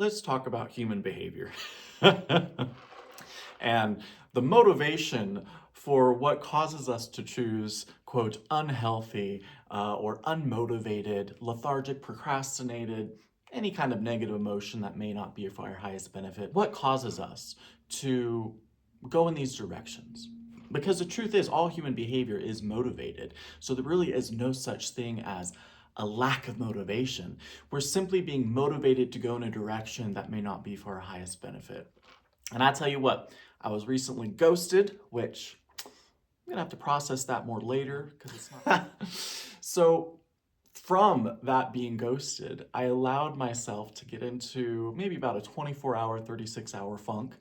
Let's talk about human behavior and the motivation for what causes us to choose, quote, unhealthy or unmotivated, lethargic, procrastinated, any kind of negative emotion that may not be for our highest benefit. What causes us to go in these directions? Because the truth is, all human behavior is motivated. So there really is no such thing as a lack of motivation. We're simply being motivated to go in a direction that may not be for our highest benefit. And I tell you what, I was recently ghosted, which I'm gonna have to process that more later because it's not. So from that being ghosted, I allowed myself to get into maybe about a 24-hour, 36-hour funk.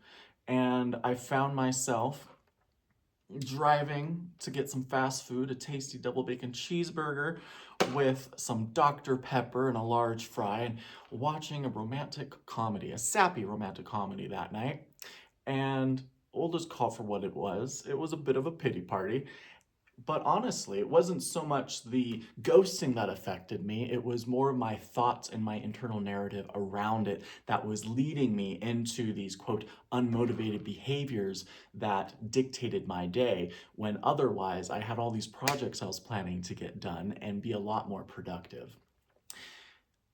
And I found myself driving to get some fast food, a tasty double bacon cheeseburger with some Dr. Pepper and a large fry, and watching a romantic comedy, a sappy romantic comedy that night. And we'll just call for what it was. It was a bit of a pity party. But honestly, it wasn't so much the ghosting that affected me. It was more my thoughts and my internal narrative around it that was leading me into these, quote, unmotivated behaviors that dictated my day, when otherwise I had all these projects I was planning to get done and be a lot more productive.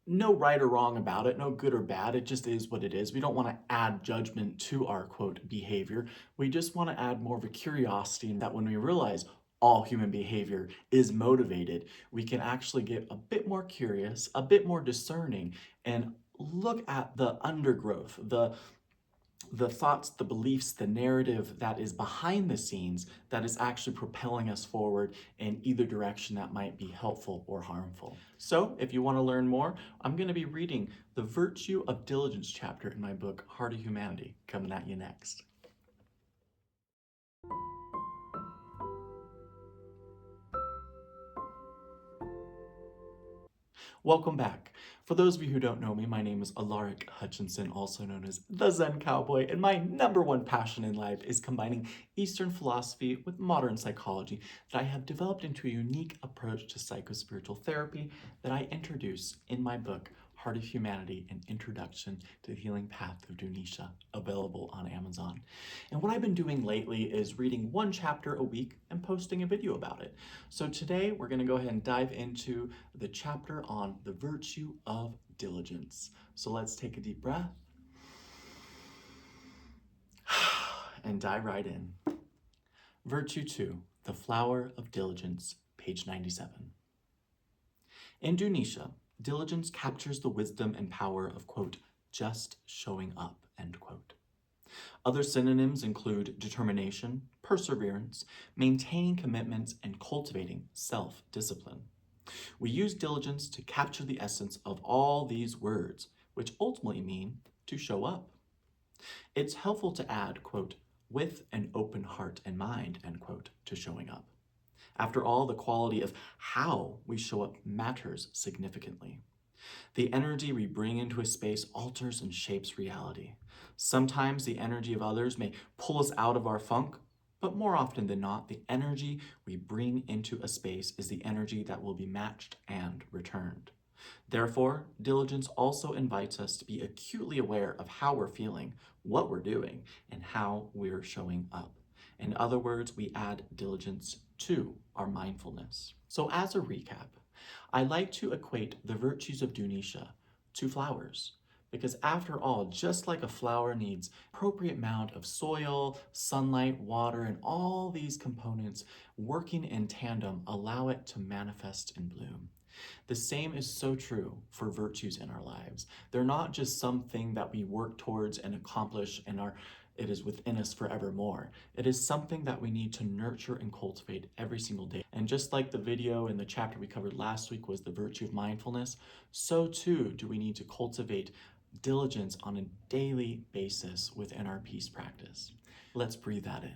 No right or wrong about it, no good or bad. It just is what it is. We don't want to add judgment to our, quote, behavior. We just want to add more of a curiosity, and that when we realize all human behavior is motivated, we can actually get a bit more curious, a bit more discerning, and look at the undergrowth, the thoughts, the beliefs, the narrative that is behind the scenes that is actually propelling us forward in either direction that might be helpful or harmful. So if you want to learn more, I'm going to be reading the Virtue of Diligence chapter in my book, Heart of Humanity, coming at you next. Welcome back. For those of you who don't know me, my name is Alaric Hutchinson, also known as the Zen Cowboy, and my number one passion in life is combining Eastern philosophy with modern psychology that I have developed into a unique approach to psychospiritual therapy that I introduce in my book, Heart of Humanity, An Introduction to the Healing Path of Dunisha, available on Amazon. And what I've been doing lately is reading one chapter a week and posting a video about it. So today we're going to go ahead and dive into the chapter on the virtue of diligence. So let's take a deep breath and dive right in. Virtue 2, the flower of diligence, page 97. In Dunisha, diligence captures the wisdom and power of, quote, just showing up, end quote. Other synonyms include determination, perseverance, maintaining commitments, and cultivating self-discipline. We use diligence to capture the essence of all these words, which ultimately mean to show up. It's helpful to add, quote, with an open heart and mind, end quote, to showing up. After all, the quality of how we show up matters significantly. The energy we bring into a space alters and shapes reality. Sometimes the energy of others may pull us out of our funk, but more often than not, the energy we bring into a space is the energy that will be matched and returned. Therefore, diligence also invites us to be acutely aware of how we're feeling, what we're doing, and how we're showing up. In other words, we add diligence to our mindfulness. So as a recap, I like to equate the virtues of Dunisha to flowers, because after all, just like a flower needs appropriate amount of soil, sunlight, water, and all these components working in tandem allow it to manifest and bloom. The same is so true for virtues in our lives. They're not just something that we work towards and accomplish and it is within us forevermore. It is something that we need to nurture and cultivate every single day. And just like the video in the chapter we covered last week was the virtue of mindfulness, so too do we need to cultivate diligence on a daily basis within our peace practice. Let's breathe that in.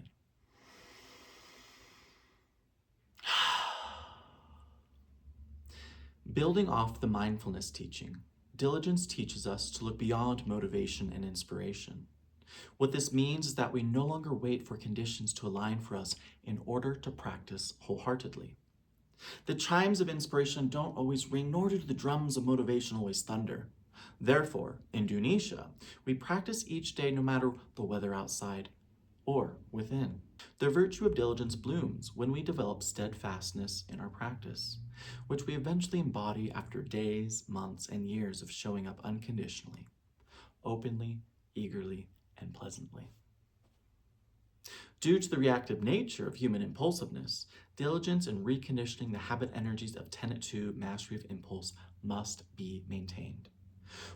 Building off the mindfulness teaching, diligence teaches us to look beyond motivation and inspiration. What this means is that we no longer wait for conditions to align for us in order to practice wholeheartedly. The chimes of inspiration don't always ring, nor do the drums of motivation always thunder. Therefore, in Dunisha, we practice each day no matter the weather outside or within. The virtue of diligence blooms when we develop steadfastness in our practice, which we eventually embody after days, months, and years of showing up unconditionally, openly, eagerly, and pleasantly. Due to the reactive nature of human impulsiveness, diligence in reconditioning the habit energies of tenet 2 mastery of impulse must be maintained.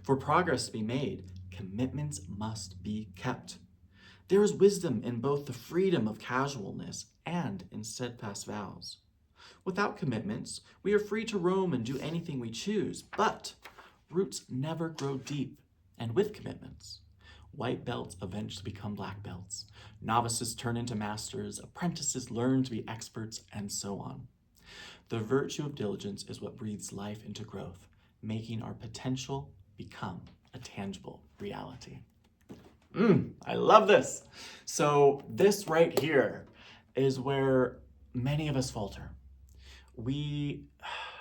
For progress to be made, commitments must be kept. There is wisdom in both the freedom of casualness and in steadfast vows. Without commitments, we are free to roam and do anything we choose, but roots never grow deep, and with commitments, white belts eventually become black belts. Novices turn into masters, apprentices learn to be experts, and so on. The virtue of diligence is what breathes life into growth, making our potential become a tangible reality. I love this. So this right here is where many of us falter. We,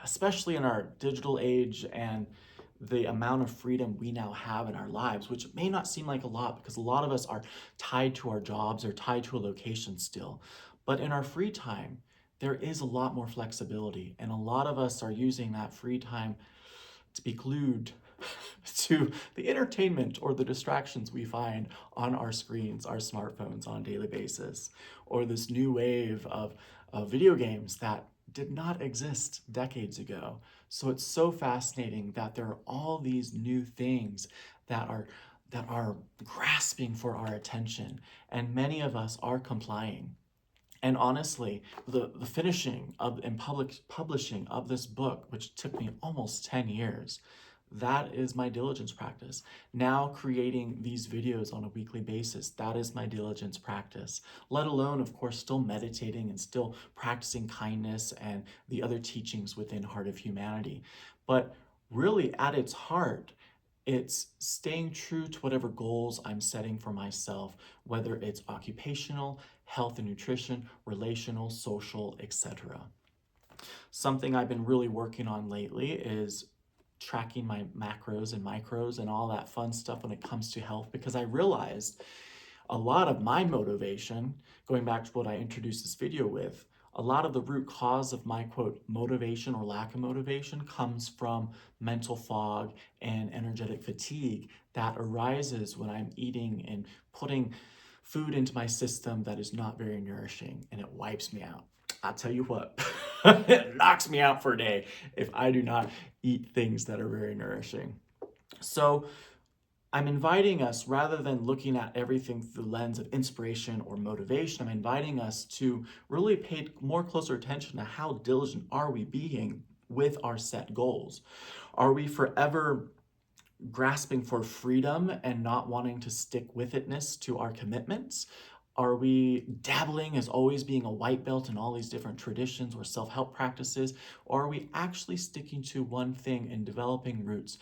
especially in our digital age and the amount of freedom we now have in our lives, which may not seem like a lot because a lot of us are tied to our jobs or tied to a location still. But in our free time, there is a lot more flexibility, and a lot of us are using that free time to be glued to the entertainment or the distractions we find on our screens, our smartphones on a daily basis, or this new wave of video games that did not exist decades ago. So it's so fascinating that there are all these new things that are grasping for our attention, and many of us are complying. And honestly, the finishing of and publishing of this book, which took me almost 10 years, that is my diligence practice. Now creating these videos on a weekly basis, that is my diligence practice. Let alone, of course, still meditating and still practicing kindness and the other teachings within Heart of Humanity. But really at its heart, it's staying true to whatever goals I'm setting for myself, whether it's occupational, health and nutrition, relational, social, etc. Something I've been really working on lately is tracking my macros and micros and all that fun stuff when it comes to health, because I realized a lot of my motivation, going back to what I introduced this video with, a lot of the root cause of my quote motivation or lack of motivation comes from mental fog and energetic fatigue that arises when I'm eating and putting food into my system that is not very nourishing, and it wipes me out. I'll tell you what, it knocks me out for a day if I do not eat things that are very nourishing. So I'm inviting us, rather than looking at everything through the lens of inspiration or motivation, I'm inviting us to really pay more closer attention to how diligent are we being with our set goals. Are we forever grasping for freedom and not wanting to stick with itness to our commitments? Are we dabbling as always being a white belt in all these different traditions or self-help practices? Or are we actually sticking to one thing and developing roots,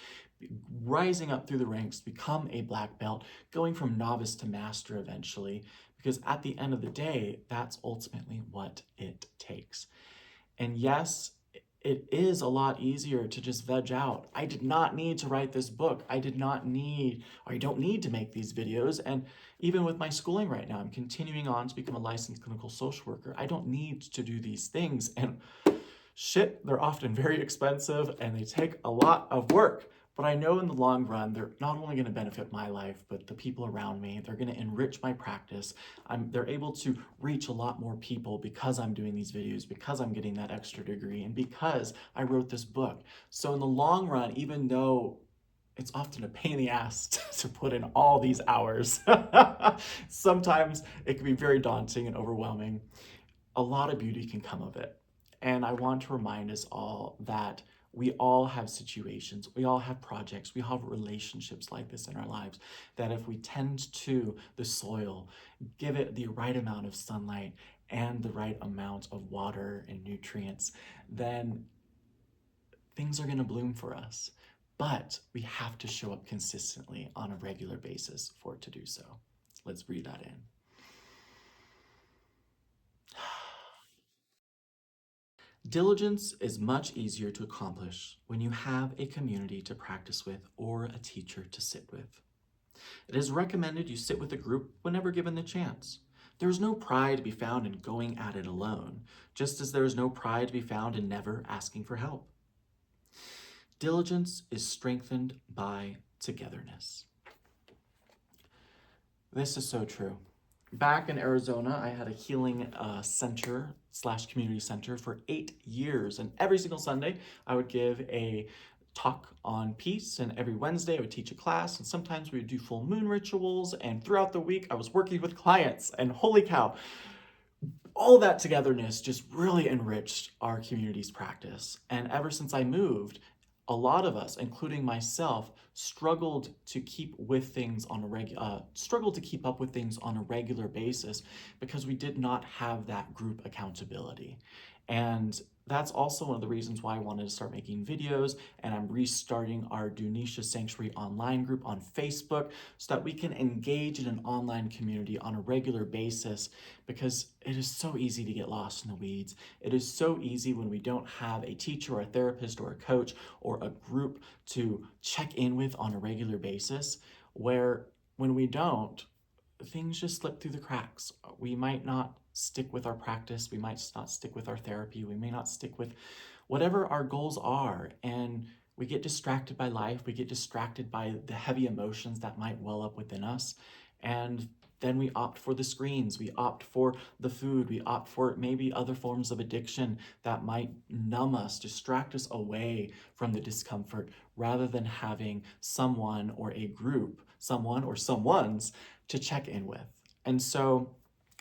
rising up through the ranks, become a black belt, going from novice to master eventually? Because at the end of the day, that's ultimately what it takes. And yes, it is a lot easier to just veg out. I did not need to write this book. I don't need to make these videos. And even with my schooling right now, I'm continuing on to become a licensed clinical social worker. I don't need to do these things. And shit, they're often very expensive and they take a lot of work. But I know in the long run, they're not only going to benefit my life, but the people around me. They're going to enrich my practice. They're able to reach a lot more people because I'm doing these videos, because I'm getting that extra degree, and because I wrote this book. So in the long run, even though it's often a pain in the ass to put in all these hours, sometimes it can be very daunting and overwhelming. A lot of beauty can come of it. And I want to remind us all that we all have situations, we all have projects, we have relationships like this in our lives, that if we tend to the soil, give it the right amount of sunlight and the right amount of water and nutrients, then things are going to bloom for us. But we have to show up consistently on a regular basis for it to do so. Let's breathe that in. Diligence is much easier to accomplish when you have a community to practice with or a teacher to sit with. It is recommended you sit with a group whenever given the chance. There is no pride to be found in going at it alone, just as there is no pride to be found in never asking for help. Diligence is strengthened by togetherness. This is so true. Back in Arizona, I had a healing center / community center for 8 years. And every single Sunday, I would give a talk on peace. And every Wednesday, I would teach a class. And sometimes we would do full moon rituals. And throughout the week, I was working with clients. And holy cow, all that togetherness just really enriched our community's practice. And ever since I moved, a lot of us, including myself, struggled to keep up with things on a regular basis because we did not have that group accountability. And that's also one of the reasons why I wanted to start making videos, and I'm restarting our Dunisha Sanctuary online group on Facebook so that we can engage in an online community on a regular basis, because it is so easy to get lost in the weeds. It is so easy when we don't have a teacher or a therapist or a coach or a group to check in with on a regular basis, where when we don't, things just slip through the cracks. We might not stick with our practice. We might not stick with our therapy. We may not stick with whatever our goals are. And we get distracted by life. We get distracted by the heavy emotions that might well up within us. And then we opt for the screens. We opt for the food. We opt for maybe other forms of addiction that might numb us, distract us away from the discomfort, rather than having someone or a group, someone or someone's to check in with. And so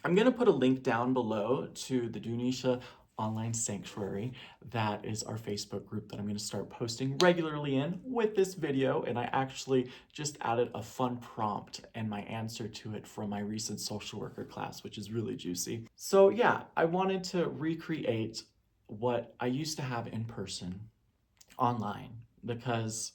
I'm going to put a link down below to the Dunisha Online Sanctuary. That is our Facebook group that I'm going to start posting regularly in with this video. And I actually just added a fun prompt and my answer to it from my recent social worker class, which is really juicy. So yeah, I wanted to recreate what I used to have in person online, because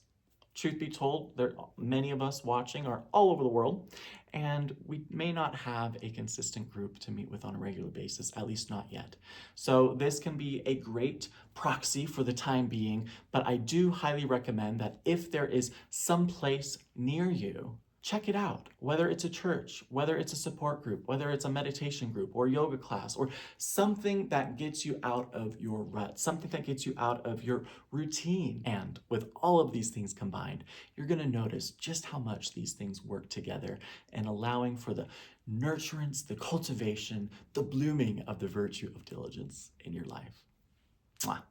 truth be told, many of us watching are all over the world, and we may not have a consistent group to meet with on a regular basis, at least not yet. So this can be a great proxy for the time being, but I do highly recommend that if there is some place near you, check it out. Whether it's a church, whether it's a support group, whether it's a meditation group or yoga class, or something that gets you out of your rut, something that gets you out of your routine. And with all of these things combined, you're going to notice just how much these things work together and allowing for the nurturance, the cultivation, the blooming of the virtue of diligence in your life. Mwah.